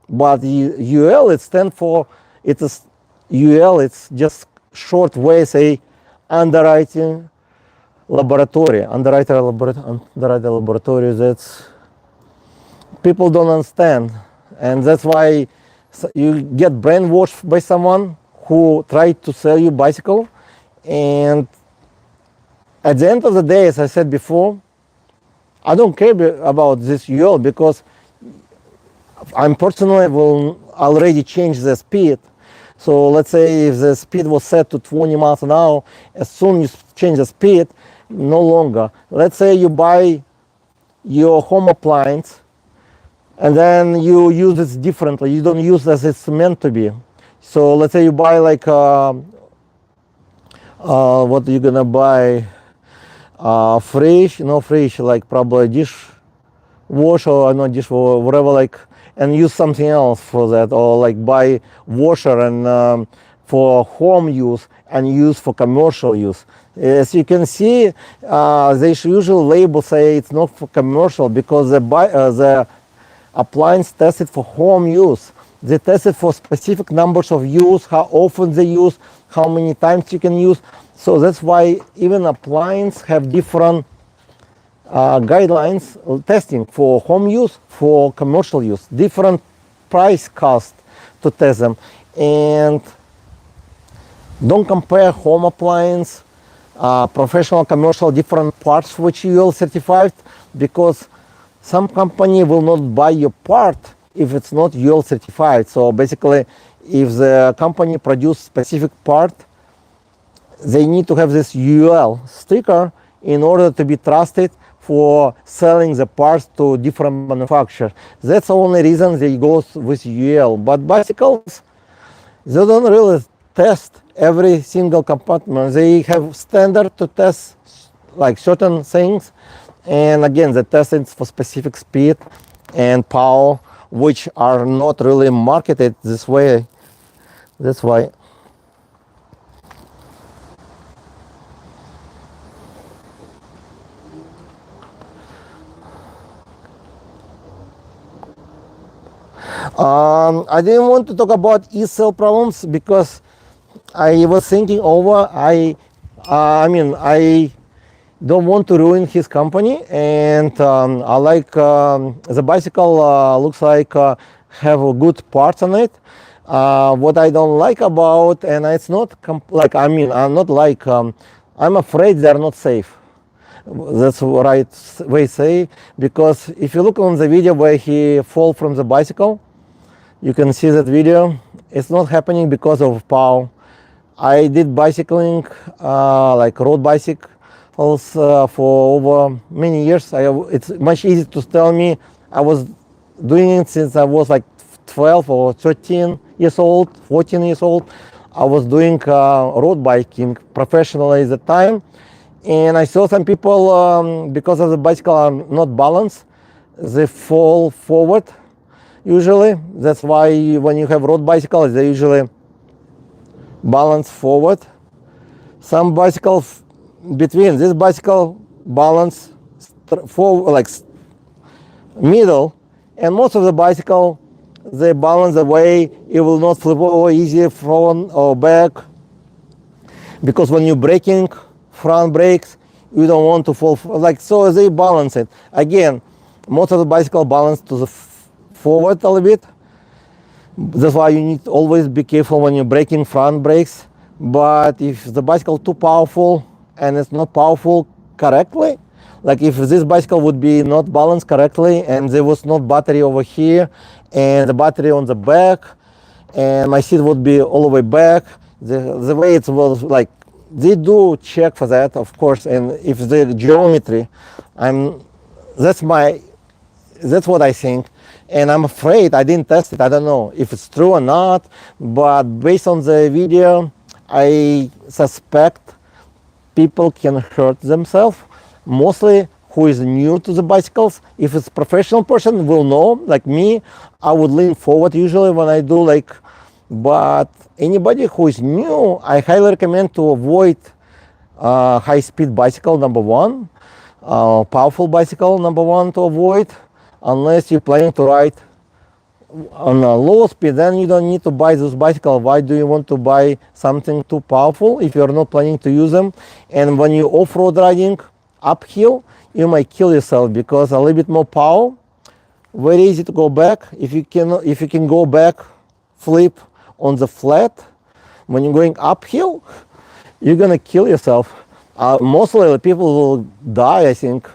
S1: But UL, it stands for, it's UL, it's just short way, say underwriting laboratory, underwriter laboratory. That's, people don't understand, and that's why you get brainwashed by someone who try to sell you bicycle, and at the end of the day, as I said before, I don't care about this UL because I'm personally will already change the speed. So let's say if the speed was set to 20 miles an hour, as soon as you change the speed, no longer. Let's say you buy your home appliance and then you use it differently. You don't use it as it's meant to be. So let's say you buy like, what are you gonna buy? Fridge, no fridge, like probably dishwasher or not dishwasher, whatever, like, and use something else for that, or like buy washer and for home use and use for commercial use. As you can see, they usually label say it's not for commercial because the appliance tested for home use. They tested for specific numbers of use, how often they use, how many times you can use. So that's why even appliances have different guidelines testing for home use, for commercial use, different price cost to test them. And don't compare home appliance, professional, commercial, different parts which you will certified, because some company will not buy your part if it's not UL certified. So basically, if the company produce specific part, they need to have this UL sticker in order to be trusted for selling the parts to different manufacturers. That's the only reason they go with UL. But bicycles, they don't really test every single compartment. They have standard to test like certain things. And again, the testing for specific speed and power, which are not really marketed this way. That's why. I didn't want to talk about e-cell problems because I was thinking over. I don't want to ruin his company, and I like the bicycle. Looks like have a good parts on it. What I don't like about, and it's not I'm not like I'm afraid they're not safe. That's what I say, because if you look on the video where he fall from the bicycle, you can see that video. It's not happening because of power. I did bicycling, like road bicycles, for over many years. It's much easier to tell me. I was doing it since I was like 12 or 13 years old, 14 years old. I was doing road biking professionally at the time. And I saw some people, because of the bicycle are not balanced, they fall forward usually. That's why when you have road bicycles, they usually balance forward. Some bicycles between this bicycle balance forward, like middle, and most of the bicycle, they balance the way it will not flip over easy front or back, because when you're braking, front brakes, you don't want to fall like so. They balance it again. Most of the bicycle balance to the forward a little bit. That's why you need to always be careful when you're braking front brakes. But if the bicycle too powerful and it's not powerful correctly, like if this bicycle would be not balanced correctly and there was not battery over here and the battery on the back and my seat would be all the way back, the way it was, like, they do check for that, of course. And if the geometry, that's what I think. And I'm afraid, I didn't test it, I don't know if it's true or not, but based on the video, I suspect people can hurt themselves, mostly who is new to the bicycles. If it's a professional person, will know, like me, I would lean forward usually when I do, like, but anybody who is new, I highly recommend to avoid high-speed bicycle, number one, powerful bicycle, number one, to avoid, unless you're planning to ride on a low speed. Then you don't need to buy this bicycle. Why do you want to buy something too powerful if you're not planning to use them? And when you're off-road riding uphill, you might kill yourself, because a little bit more power, very easy to go back. If you can go back, flip on the flat, when you're going uphill, you're gonna kill yourself. Mostly the people will die, I think.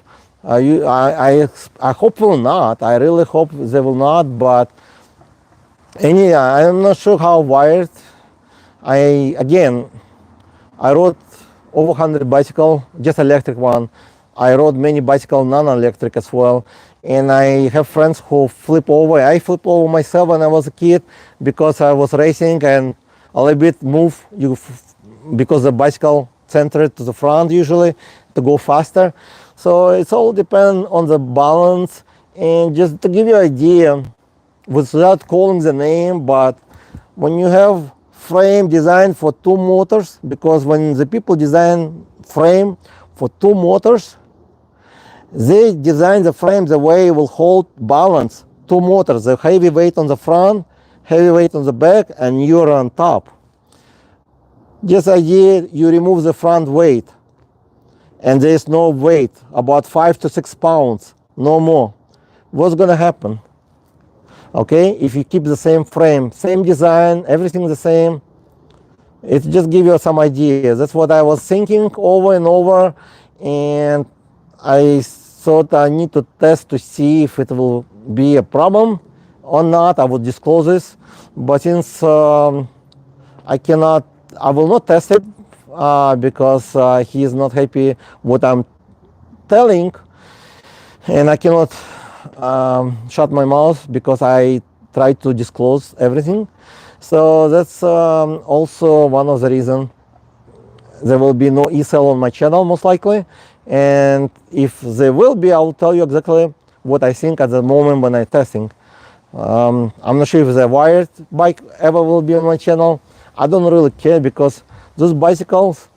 S1: I hope will not. I really hope they will not. But I'm not sure how wired. I rode over 100 bicycle, just electric one. I rode many bicycle non-electric as well. And I have friends who flip over. I flip over myself when I was a kid because I was racing and a little bit move because the bicycle centered to the front usually to go faster. So it's all depend on the balance. And just to give you an idea, without calling the name, but when you have frame designed for two motors, because when the people design frame for two motors, they design the frame the way it will hold balance two motors, the heavy weight on the front, heavy weight on the back, and you're on top. Just idea, you remove the front weight and there is no weight, about 5 to 6 pounds, no more. What's gonna happen? Okay, if you keep the same frame, same design, everything the same, it just gives you some ideas. That's what I was thinking over and over, and I thought I need to test to see if it will be a problem or not. I will disclose this, but since I will not test it because he is not happy what I'm telling, and I cannot shut my mouth because I try to disclose everything. So that's also one of the reasons there will be no e-cell on my channel most likely. And if there will be, I will tell you exactly what I think at the moment when I'm testing. I'm not sure if the wired bike ever will be on my channel. I don't really care because those bicycles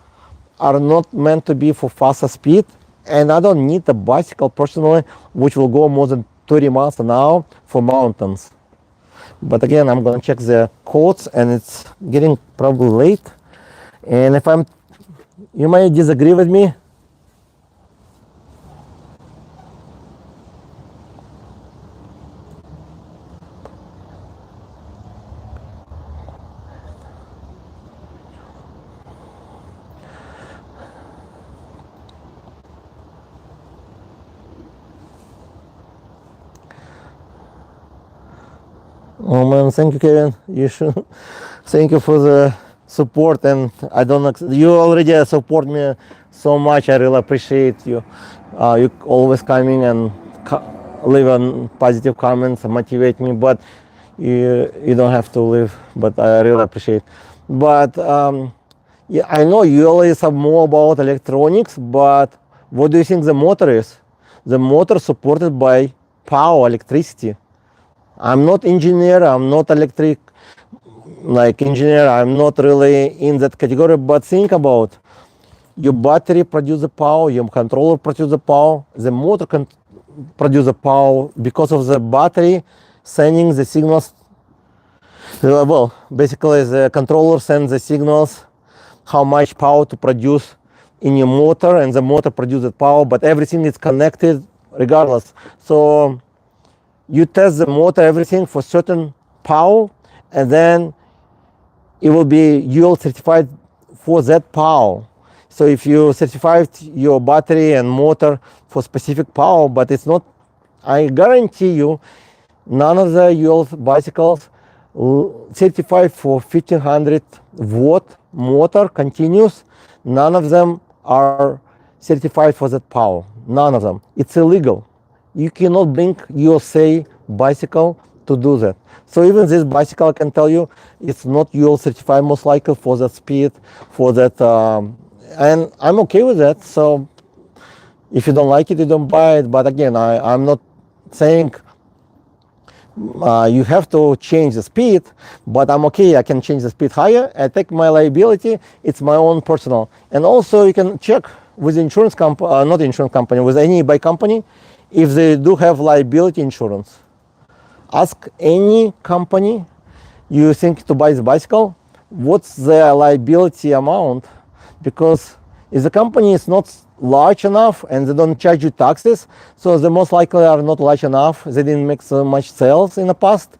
S1: are not meant to be for faster speed. And I don't need a bicycle personally which will go more than 30 miles an hour for mountains. But again, I'm going to check the codes, and it's getting probably late. And if you might disagree with me. Oh man, thank you, Kevin. You should. Thank you for the support, and I don't. You already support me so much. I really appreciate you. You always coming and leave a positive comments and motivate me. But you don't have to leave. But I really appreciate. But yeah, I know you always have more about electronics. But what do you think the motor is? The motor supported by power, electricity. I'm not engineer, I'm not electric engineer, I'm not really in that category, but think about your battery produce the power, your controller produce the power, the motor can produce the power because of the battery sending the signals. Well, basically the controller sends the signals how much power to produce in your motor, and the motor produces power, but everything is connected regardless. So you test the motor, everything for certain power, and then it will be UL certified for that power. So if you certified your battery and motor for specific power, but it's not, I guarantee you, none of the UL bicycles certified for 1500 watt motor continuous, none of them are certified for that power. None of them. It's illegal. You cannot bring USA bicycle to do that. So even this bicycle, I can tell you, it's not UL certified most likely for that speed, for that, and I'm okay with that. So if you don't like it, you don't buy it. But again, I'm not saying you have to change the speed, but I'm okay, I can change the speed higher. I take my liability, it's my own personal. And also you can check with insurance company, not insurance company, with any bike company, if they do have liability insurance. Ask any company you think to buy the bicycle, what's their liability amount? Because if the company is not large enough and they don't charge you taxes, so they most likely are not large enough, they didn't make so much sales in the past,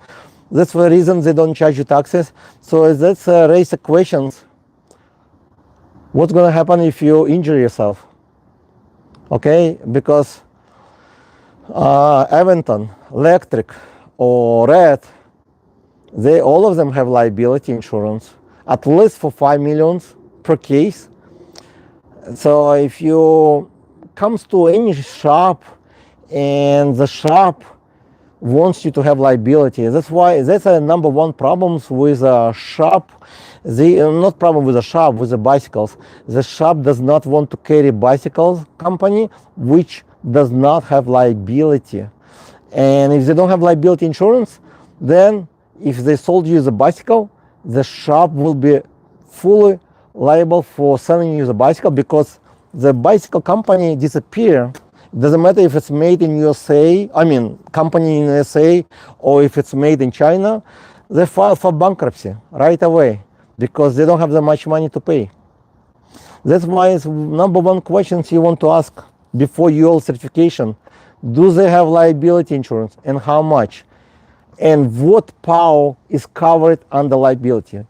S1: That's the reason they don't charge you taxes. So that's raise the questions. What's going to happen if you injure yourself? Okay, because Aventon, Electric, or Red, they all of them have liability insurance, at least for 5 million per case. So if you comes to any shop and the shop wants you to have liability, that's why that's a number one problems with a shop. Not problem with the shop, with the bicycles. The shop does not want to carry bicycles company which does not have liability. And if they don't have liability insurance, then if they sold you the bicycle, the shop will be fully liable for selling you the bicycle, because the bicycle company disappear. It doesn't matter if it's made in USA, I mean company in USA, or if it's made in China, they file for bankruptcy right away because they don't have that much money to pay. That's why it's number one questions you want to ask before your certification. Do they have liability insurance, and how much? And what power is covered under liability?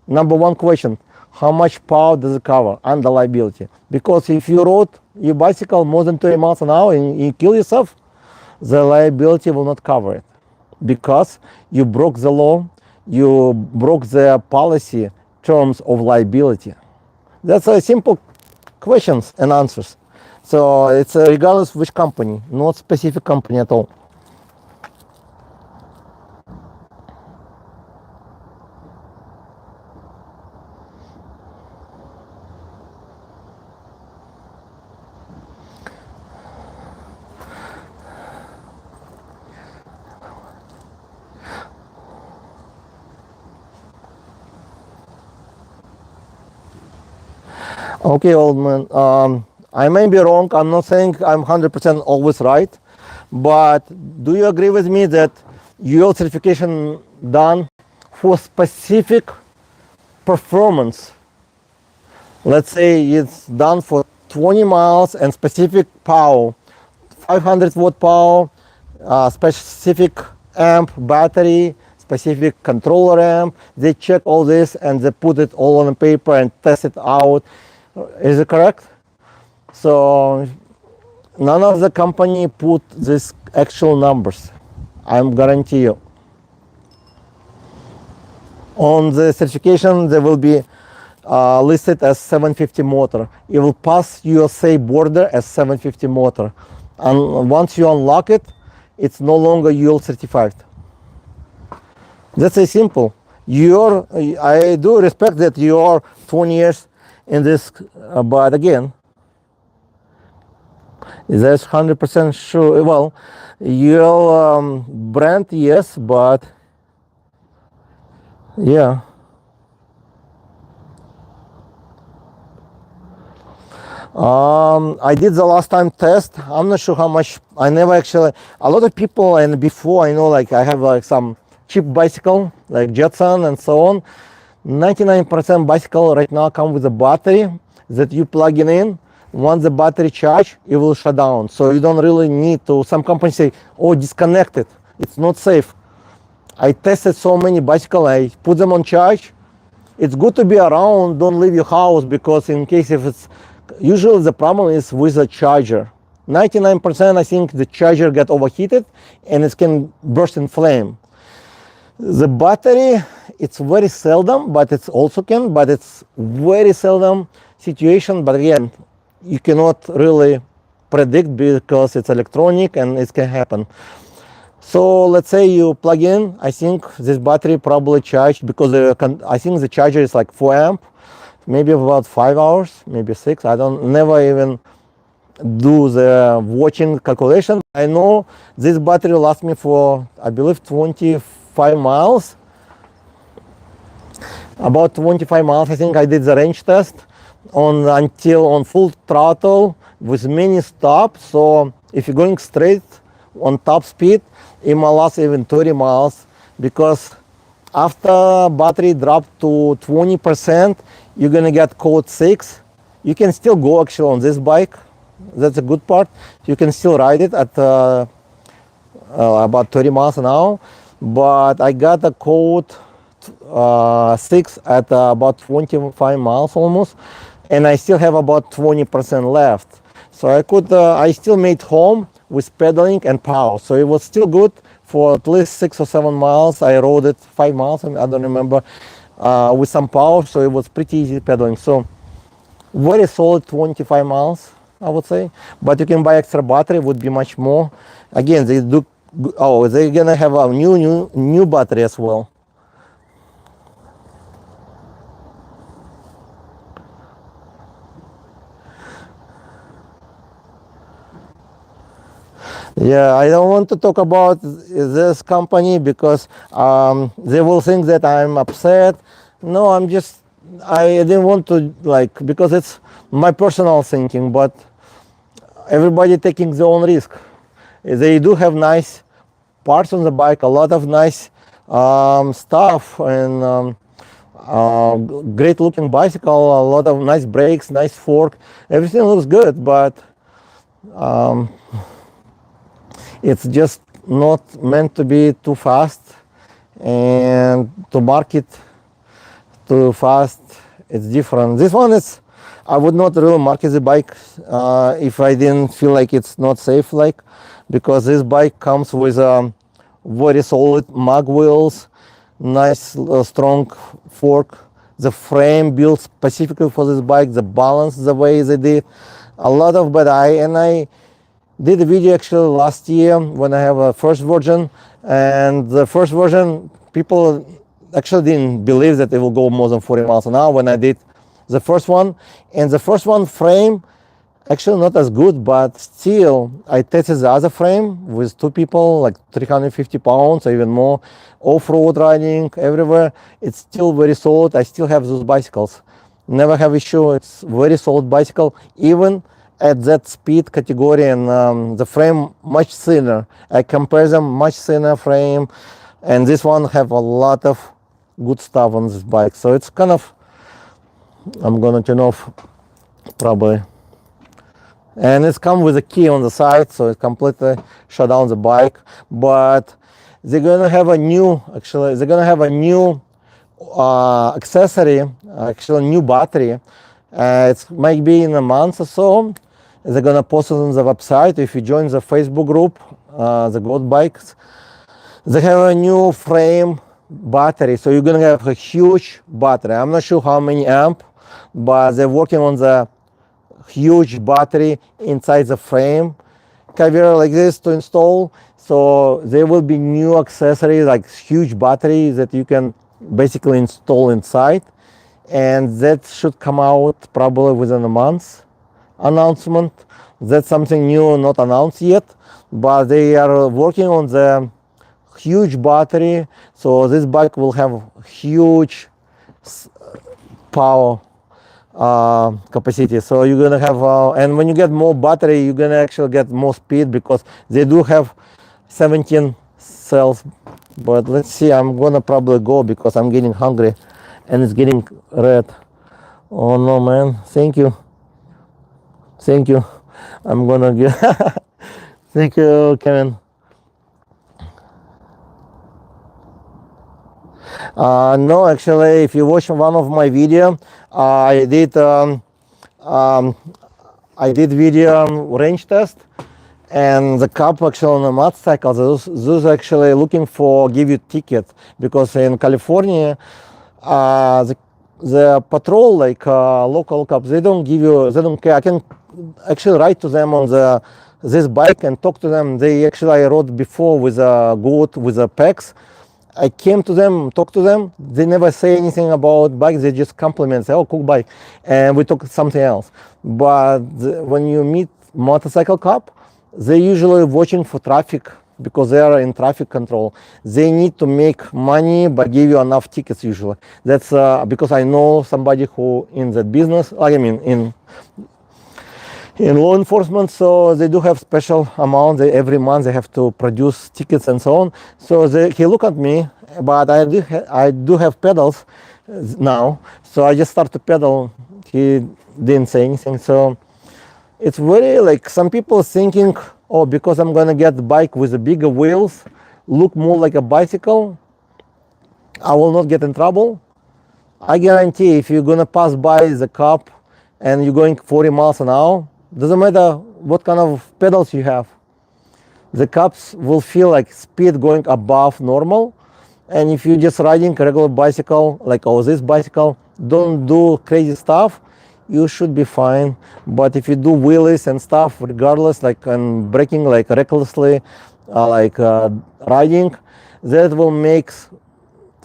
S1: Number one question, how much power does it cover under liability? Because if you rode your bicycle more than 20 miles an hour and you kill yourself, the liability will not cover it, because you broke the law, you broke the policy terms of liability. That's a simple questions and answers. So it's regardless which company, not specific company at all. Okay, old man, I may be wrong. I'm not saying I'm 100% always right, but do you agree with me that UL certification done for specific performance? Let's say it's done for 20 miles and specific power, 500 watt power, specific amp battery, specific controller amp. They check all this and they put it all on the paper and test it out. Is it correct? So none of the company put these actual numbers. I'm guarantee you. On the certification, they will be listed as 750 motor. It will pass USA border as 750 motor. And once you unlock it, it's no longer UL certified. That's a simple. I do respect that you are 20 years in this, but again, that's 100% sure. Well, UL brand, yes, but yeah. I did the last time test. I'm not sure how much. I never actually. A lot of people, and before I know, like I have like some cheap bicycle, like Jetson and so on. 99% bicycle right now come with a battery that you plug in. Once the battery charge, it will shut down. So you don't really need to. Some companies say, "Oh, disconnect it. It's not safe." I tested so many bicycles. I put them on charge. It's good to be around. Don't leave your house, because in case if it's usually the problem is with the charger. 99% I think the charger get overheated and it can burst in flame. The battery, it's very seldom, but it's also can, but it's very seldom situation. But again, you cannot really predict because it's electronic and it can happen. So let's say you plug in, I think this battery probably charged, because I think the charger is like 4 amp, maybe about 5 hours, maybe 6. I don't never even do the watching calculation. I know this battery lasts me for, I believe, 25 miles. About 25 miles, I think I did the range test until on full throttle with many stops. So if you're going straight on top speed, it might last even 30 miles, because after battery drop to 20%, you're gonna get code 6. You can still go actually on this bike. That's a good part. You can still ride it at about 30 miles an hour. but I got a quote 6 at about 25 miles almost, and I still have about 20% left. So I still made home with pedaling and power. So it was still good for at least 6 or 7 miles. I rode it 5 miles, I don't remember, with some power. So it was pretty easy pedaling. So very solid 25 miles, I would say. But you can buy extra battery, would be much more. Again, they do. Oh, they're gonna have a new battery as well. Yeah, I don't want to talk about this company because they will think that I'm upset. No, I didn't want to, like, because it's my personal thinking, but everybody taking their own risk. They do have nice parts on the bike, a lot of nice stuff, and great looking bicycle, a lot of nice brakes, nice fork. Everything looks good, but it's just not meant to be too fast, and to market too fast, it's different. This one is, I would not really market the bike if I didn't feel like it's not safe, like, because this bike comes with very solid mag wheels, nice strong fork, the frame built specifically for this bike, the balance the way they did, a lot of, but I did a video actually last year when I have a first version, and the first version people actually didn't believe that it will go more than 40 miles an hour when I did the first one. And the first one frame actually not as good, but still I tested the other frame with 2 people, like 350 pounds or even more, off-road riding everywhere. It's still very solid. I still have those bicycles, never have issue. It's very solid bicycle, even at that speed category, and the frame much thinner. I compare them, much thinner frame, and this one have a lot of good stuff on this bike. So it's kind of, I'm gonna turn off probably, and it's come with a key on the side, so it completely shut down the bike. But they're gonna have a new, actually they're gonna have a new accessory, actually new battery. It's might be in a month or so. They're gonna post it on the website. If you join the Facebook group, the Goat Bikes, they have a new frame battery. So you're gonna have a huge battery. I'm not sure how many amp, but they're working on the huge battery inside the frame caviar like this to install. So there will be new accessories like huge batteries that you can basically install inside, and that should come out probably within a month announcement. That's something new, not announced yet, but they are working on the huge battery. So this bike will have huge power capacity. So you're gonna have and when you get more battery, you're gonna actually get more speed, because they do have 17 cells. But let's see, I'm gonna probably go because I'm getting hungry and it's getting red. Oh no, man. Thank you, I'm gonna get thank you, Kevin. No, actually, if you watch one of my video, I did video range test, and the cop actually on a motorcycle, those actually looking for give you ticket, because in California, the patrol, like local cops, they don't care. I can actually write to them on this bike and talk to them. They actually, I rode before with a goat with a PEX. I came to them, talked to them. They never say anything about bikes. They just compliment, say, "Oh, cool bike," and we talk something else. But when you meet motorcycle cop, they usually watching for traffic, because they are in traffic control. They need to make money, but give you enough tickets usually. That's because I know somebody who in that business. I mean, in law enforcement, so they do have special amount. Every month they have to produce tickets and so on. So he looked at me, but I do have pedals now, so I just start to pedal. He didn't say anything. So it's very, like, some people thinking, oh, because I'm gonna get the bike with the bigger wheels, look more like a bicycle, I will not get in trouble. I guarantee if you're gonna pass by the cop and you're going 40 miles an hour, doesn't matter what kind of pedals you have, the cops will feel like speed going above normal. And if you're just riding a regular bicycle, like this bicycle, don't do crazy stuff, you should be fine. But if you do wheelies and stuff, regardless, like and braking like recklessly, riding, that will make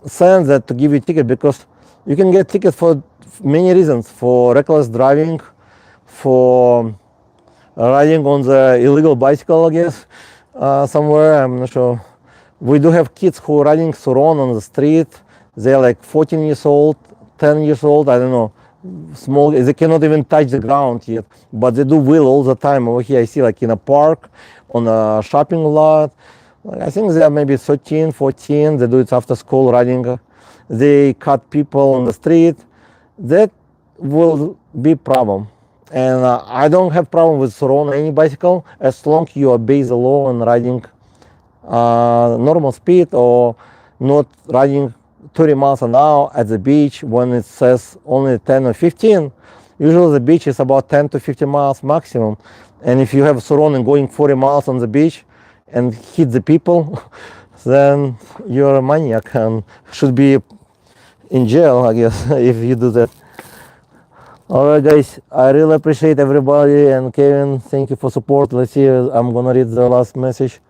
S1: sense that to give you a ticket, because you can get tickets for many reasons: for reckless driving, for riding on the illegal bicycle, I guess, somewhere, I'm not sure. We do have kids who are riding Suron on the street. They're like 14 years old, 10 years old, I don't know, small, they cannot even touch the ground yet, but they do wheel all the time. Over here I see like in a park, on a shopping lot, I think they are maybe 13, 14, they do it after school riding. They cut people on the street. That will be problem. And I don't have problem with Suron any bicycle, as long you obey the law and riding normal speed, or not riding 30 miles an hour at the beach when it says only 10 or 15. Usually the beach is about 10 to 15 miles maximum. And if you have Suron and going 40 miles on the beach and hit the people, then you're a maniac and should be in jail, I guess, if you do that. Alright guys, I really appreciate everybody, and Kevin, thank you for support. Let's see, I'm gonna read the last message.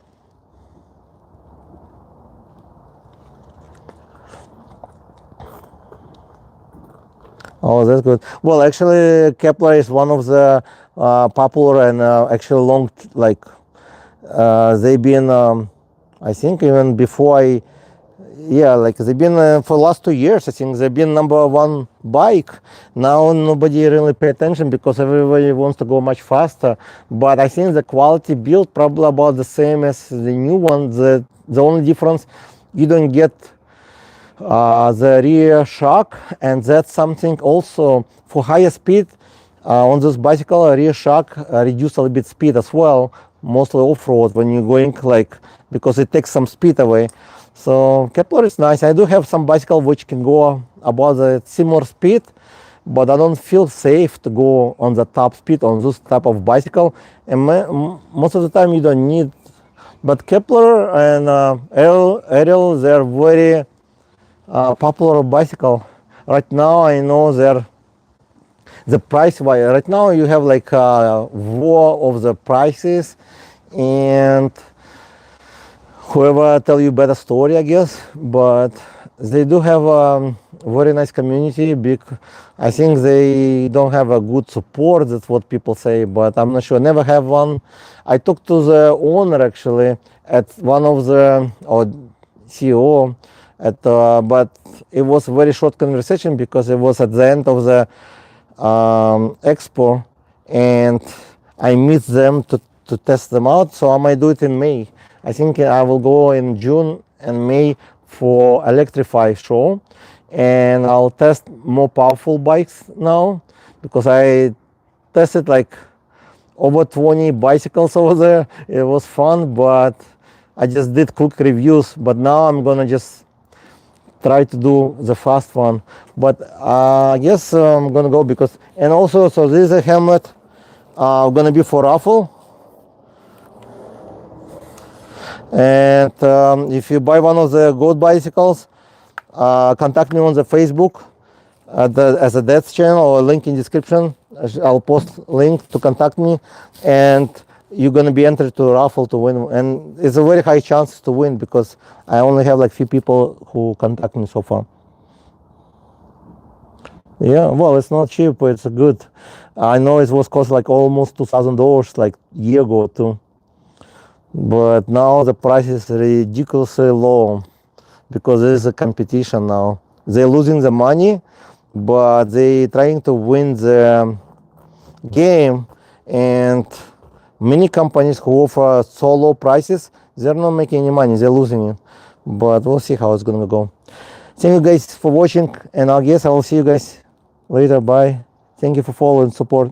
S1: Oh, that's good. Well, actually, Kepler is one of the popular and actually long, like they've been, I think even before they've been for the last 2 years, I think they've been #1 bike. Now nobody really pay attention because everybody wants to go much faster. But I think the quality build probably about the same as the new one. The only difference, you don't get the rear shock, and that's something also for higher speed on this bicycle. Rear shock reduce a little bit speed as well, mostly off-road when you're going, like, because it takes some speed away. So Kepler is nice. I do have some bicycle which can go about the similar speed, but I don't feel safe to go on the top speed on this type of bicycle, and most of the time you don't need. But Kepler and Ariel, they're very popular bicycle. Right now I know the price wise. Right now you have like a war of the prices, and whoever tell you better story, I guess. But they do have a very nice community. Big, I think they don't have a good support, that's what people say, but I'm not sure. Never have one. I talked to the owner actually at one of the, or CEO at but it was a very short conversation because it was at the end of the expo, and I meet them to test them out. So I might do it in May. I think I will go in June and May for Electrify show, and I'll test more powerful bikes now, because I tested like over 20 bicycles over there. It was fun, but I just did quick reviews. But now I'm gonna just try to do the fast one. But I guess I'm gonna go, because, and also, so this is a helmet gonna be for raffle. And if you buy one of the goat bicycles, contact me on the Facebook as a Dad's channel, or a link in description. I'll post link to contact me, and you're gonna be entered to a raffle to win. And it's a very high chance to win, because I only have like few people who contact me so far. Yeah, well, it's not cheap, but it's good. I know it was cost like almost $2,000 like a year ago too. But now the price is ridiculously low, because there is a competition now. They're losing the money, but they trying to win the game, and many companies who offer so low prices, they're not making any money, they're losing it. But we'll see how it's gonna go. Thank you guys for watching, and I guess I will see you guys later. Bye. Thank you for following, support.